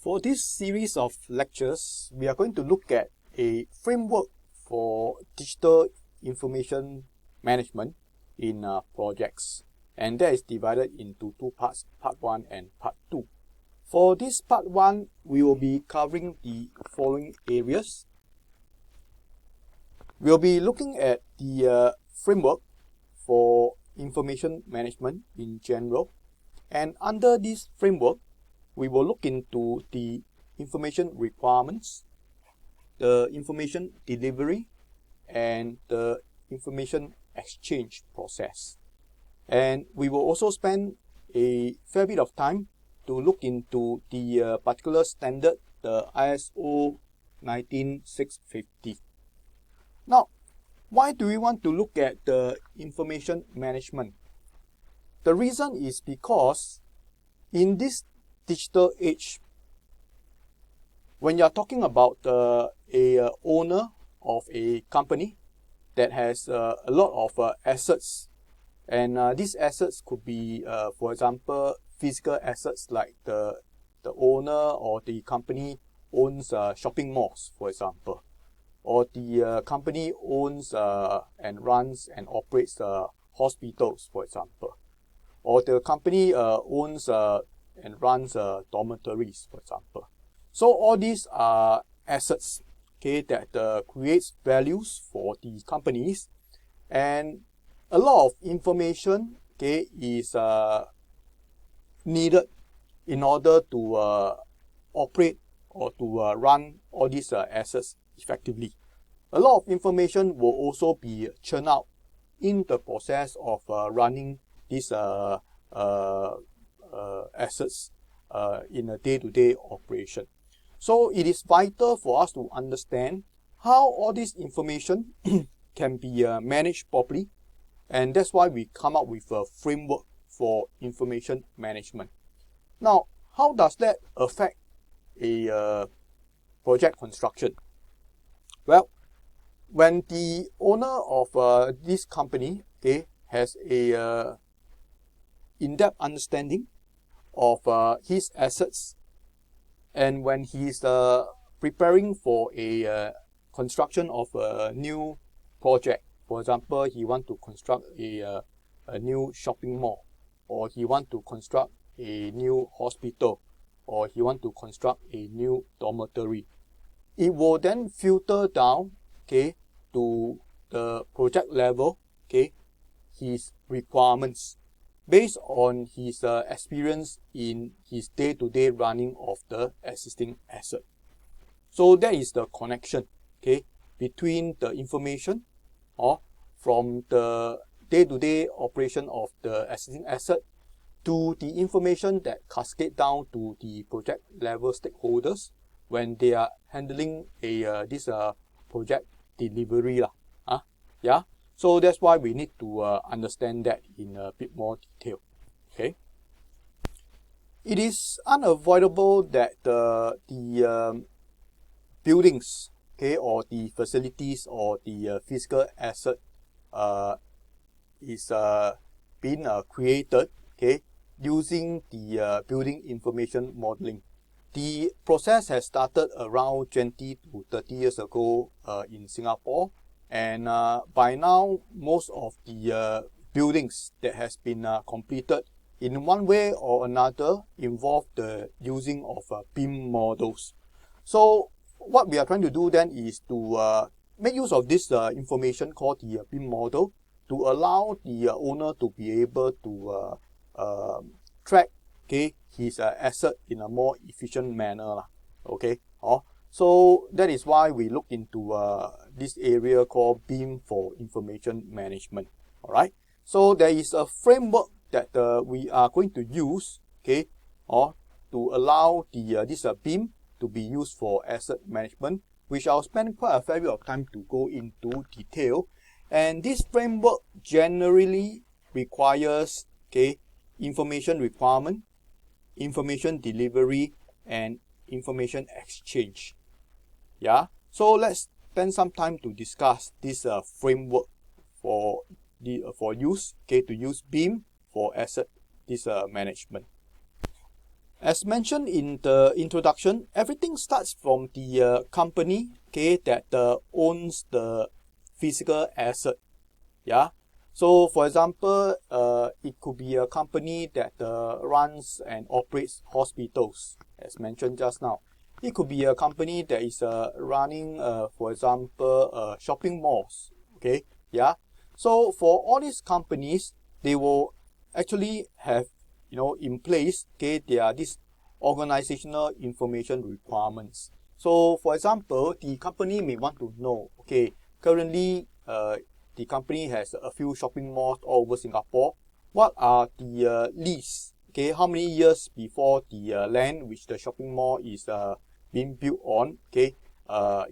For this series of lectures, we are going to look at a framework for digital information management in projects, and that is divided into two parts, part 1 and part 2. For this part 1, we will be covering the following areas. We will be looking at the framework for information management in general, and under this framework, we will look into the information requirements, the information delivery, and the information exchange process. And we will also spend a fair bit of time to look into the particular standard, the ISO 19650. Now, why do we want to look at the information management? The reason is because in this digital age, when you're talking about a owner of a company that has a lot of assets, and these assets could be, for example, physical assets like the owner or the company owns shopping malls, for example, or the company owns and runs and operates hospitals, for example, or the company owns and runs dormitories, for example. So all these are assets, okay, that creates values for the companies, and a lot of information, okay, is needed in order to operate or to run all these assets effectively. A lot of information will also be churned out in the process of running these assets in a day-to-day operation. So it is vital for us to understand how all this information can be managed properly, and that's why we come up with a framework for information management. Now, how does that affect a project construction? Well, when the owner of this company, okay, has a in-depth understanding of his assets, and when he's preparing for a construction of a new project, for example, he want to construct a new shopping mall, or he want to construct a new hospital, or he want to construct a new dormitory, it will then filter down, okay, to the project level, okay, his requirements based on his experience in his day-to-day running of the existing asset. So that is the connection, okay, between the information or from the day-to-day operation of the existing asset to the information that cascade down to the project level stakeholders when they are handling this project delivery lah. Yeah. So that's why we need to understand that in a bit more detail. Okay. It is unavoidable that the buildings, okay, or the facilities or the physical asset is being created, okay, using the building information modeling. The process has started around 20 to 30 years ago in Singapore. And by now, most of the buildings that has been completed in one way or another involve the using of BIM models. So what we are trying to do then is to make use of this information called the BIM model to allow the owner to be able to track, okay, his asset in a more efficient manner, okay. So that is why we look into this area called BIM for information management. All right. So there is a framework that we are going to use, okay, or to allow the this BIM to be used for asset management, which I'll spend quite a fair bit of time to go into detail. And this framework generally requires, okay, information requirement, information delivery, and information exchange. Yeah, so let's spend some time to discuss this framework for use, okay, to use BIM for asset management. As mentioned in the introduction, everything starts from the company, okay, that owns the physical asset. Yeah. So for example, it could be a company that runs and operates hospitals, as mentioned just now. It could be a company that is running, for example, shopping malls. Okay. Yeah. So for all these companies, they will actually have, in place, okay, there are these organizational information requirements. So for example, the company may want to know, okay, currently the company has a few shopping malls all over Singapore. What are the lease? Okay, how many years before the land which the shopping mall is being built on, okay,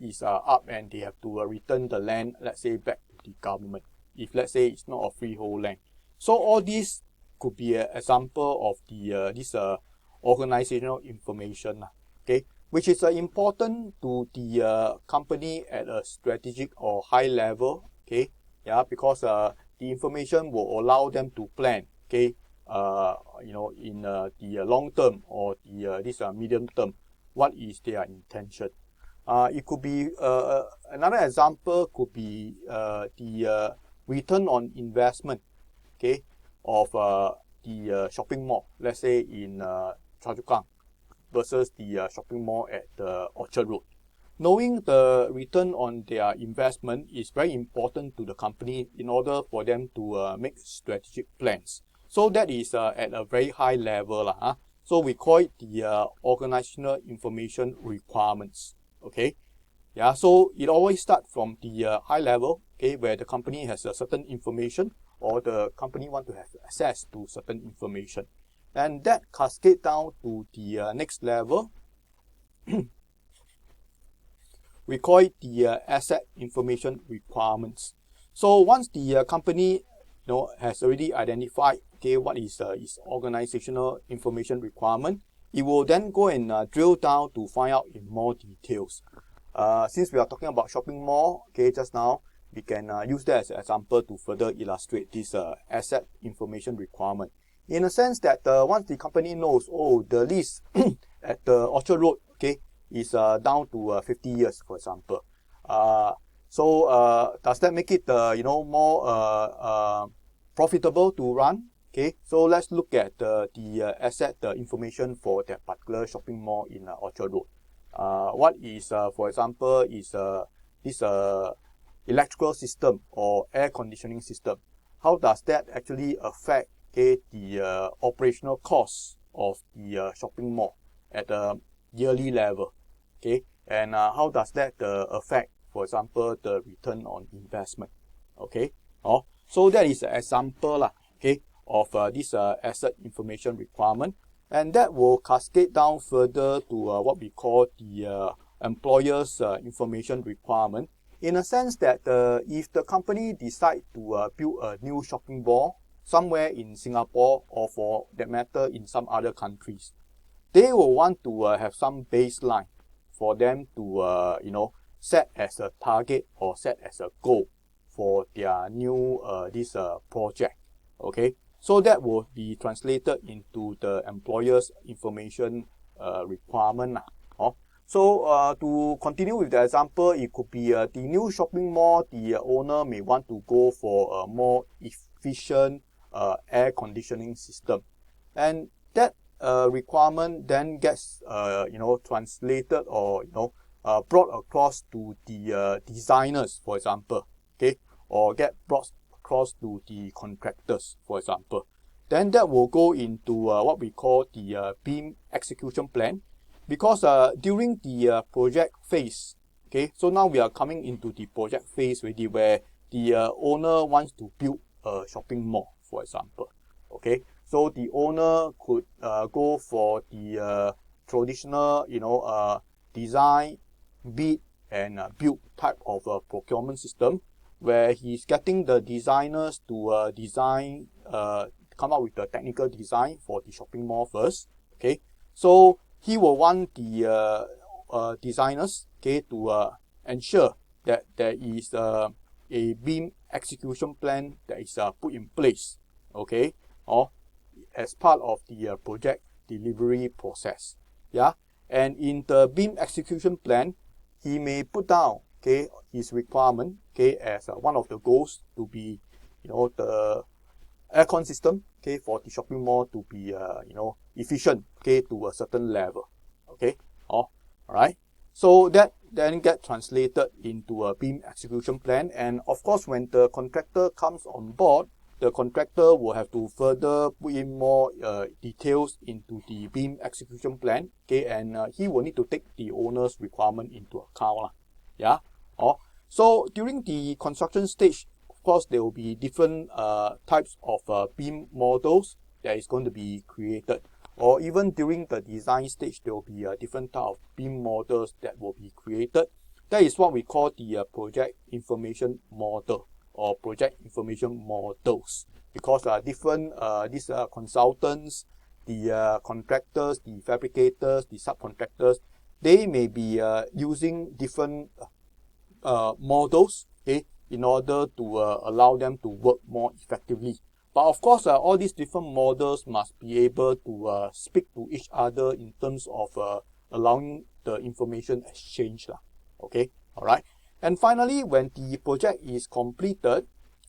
is up, and they have to return the land, let's say, back to the government, if let's say it's not a freehold land. So all these could be an example of the this organizational information, okay, which is important to the company at a strategic or high level, okay, yeah, because the information will allow them to plan, okay, in the long term or the this medium term, what is their intention. It could be another example could be the return on investment, okay, of the shopping mall, let's say in Choa Chu Kang versus the shopping mall at Orchard Road. Knowing the return on their investment is very important to the company in order for them to make strategic plans. So that is at a very high level. So we call it the organizational information requirements. Okay. Yeah, so it always starts from the high level, okay, where the company has a certain information or the company want to have access to certain information. And that cascade down to the next level. We call it the asset information requirements. So once the company has already identified, okay, what is its organizational information requirement, it will then go and drill down to find out in more details. Since we are talking about shopping mall, okay, just now, we can use that as an example to further illustrate this asset information requirement. In a sense that once the company knows, oh, the lease at the Orchard Road, okay, is down to 50 years, for example. So does that make it, more profitable to run? Okay, so let's look at the asset information for that particular shopping mall in Orchard Road. What is, for example, is this electrical system or air conditioning system. How does that actually affect, okay, the operational costs of the shopping mall at a yearly level? Okay, and how does that affect, for example, the return on investment? Okay, so that is an example, okay, of this asset information requirement. And that will cascade down further to what we call the employer's information requirement, in a sense that if the company decide to build a new shopping mall somewhere in Singapore, or for that matter in some other countries, they will want to have some baseline for them to set as a target or set as a goal for their new this project. Okay, so that will be translated into the employer's information requirement. So to continue with the example, it could be the new shopping mall, the owner may want to go for a more efficient air conditioning system, and that requirement then gets translated or brought across to the designers, for example, okay, or get brought across to the contractors, for example. Then that will go into what we call the BIM execution plan, because during the project phase, okay, so now we are coming into the project phase already, where the owner wants to build a shopping mall, for example. Okay, so the owner could go for the traditional, design, bid, and build type of procurement system, where he's getting the designers to design, come up with the technical design for the shopping mall first. Okay, so he will want the designers, okay, to ensure that there is a BIM execution plan that is put in place, okay, or as part of the project delivery process. Yeah, and in the BIM execution plan, he may put down, okay, his requirement, okay, as one of the goals to be, the aircon system, okay, for the shopping mall to be, efficient, okay, to a certain level, okay. All right. So that then get translated into a BIM execution plan, and of course, when the contractor comes on board, the contractor will have to further put in more details into the BIM execution plan, okay, and he will need to take the owner's requirement into account, yeah. So during the construction stage, of course, there will be different types of BIM models that is going to be created, or even during the design stage, there will be a different type of BIM models that will be created. That is what we call the project information model, or project information models, because different these consultants, the contractors, the fabricators, the subcontractors, they may be using different models, okay, in order to allow them to work more effectively. But of course, all these different models must be able to speak to each other in terms of allowing the information exchange, okay, all right. And finally, when the project is completed,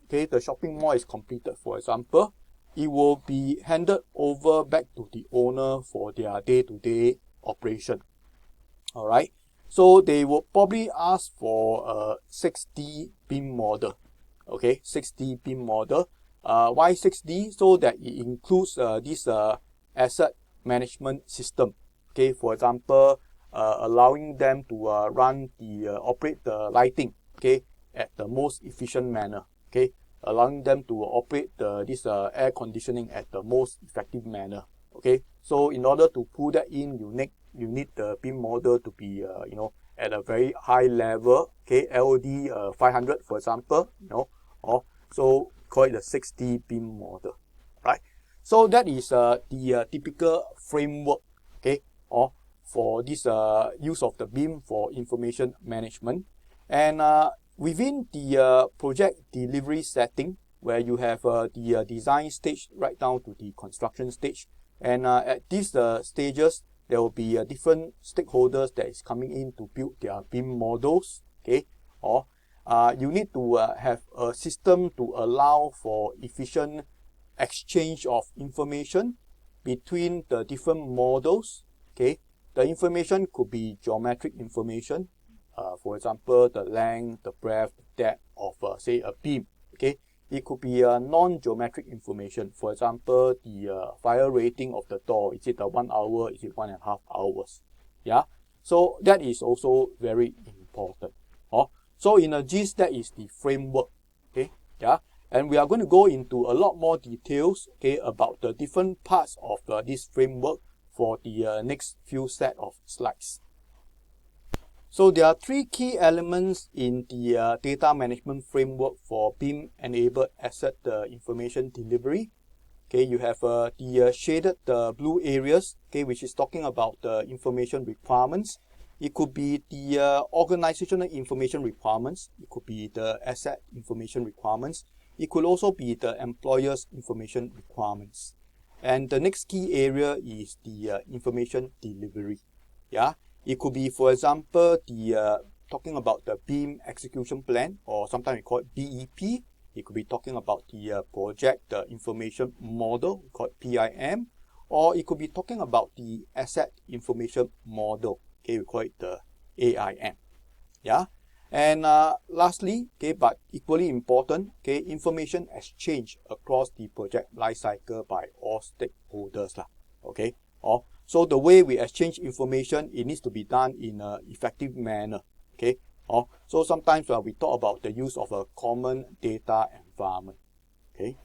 okay, the shopping mall is completed, for example, it will be handed over back to the owner for their day-to-day operation. All right. So they will probably ask for a 6D BIM model. Okay, 6D BIM model. Why 6D? So that it includes this asset management system. Okay, for example, allowing them to operate the lighting, okay, at the most efficient manner. Okay, allowing them to operate this air conditioning at the most effective manner. Okay, so in order to pull that in, you need the BIM model to be at a very high level. Okay, LOD 500, for example, or so call it the 6D BIM model, right? So that is the typical framework, okay, or for this use of the BIM for information management. And within the project delivery setting, where you have the design stage right down to the construction stage, and at these stages, there will be different stakeholders that is coming in to build their BIM models, okay, or you need to have a system to allow for efficient exchange of information between the different models, okay. The information could be geometric information, for example, the length, the breadth, the depth of, say, a beam, okay. It could be non-geometric information, for example, the fire rating of the door. Is it 1 hour? Is it 1.5 hours? Yeah. So that is also very important. So in a gist, that is the framework. Okay. Yeah. And we are going to go into a lot more details, okay, about the different parts of this framework for the next few set of slides. So there are three key elements in the data management framework for BIM-enabled asset information delivery. Okay, you have the shaded blue areas, okay, which is talking about the information requirements. It could be the organizational information requirements. It could be the asset information requirements. It could also be the employer's information requirements. And the next key area is the information delivery. Yeah. It could be, for example, the talking about the BIM execution plan, or sometimes we call it BEP. It could be talking about the project information model, called PIM, or it could be talking about the asset information model. Okay, we call it the AIM. Yeah, and lastly, okay, but equally important, okay, information exchange across the project lifecycle by all stakeholders, okay. So the way we exchange information, it needs to be done in an effective manner, okay. So sometimes we talk about the use of a common data environment, okay.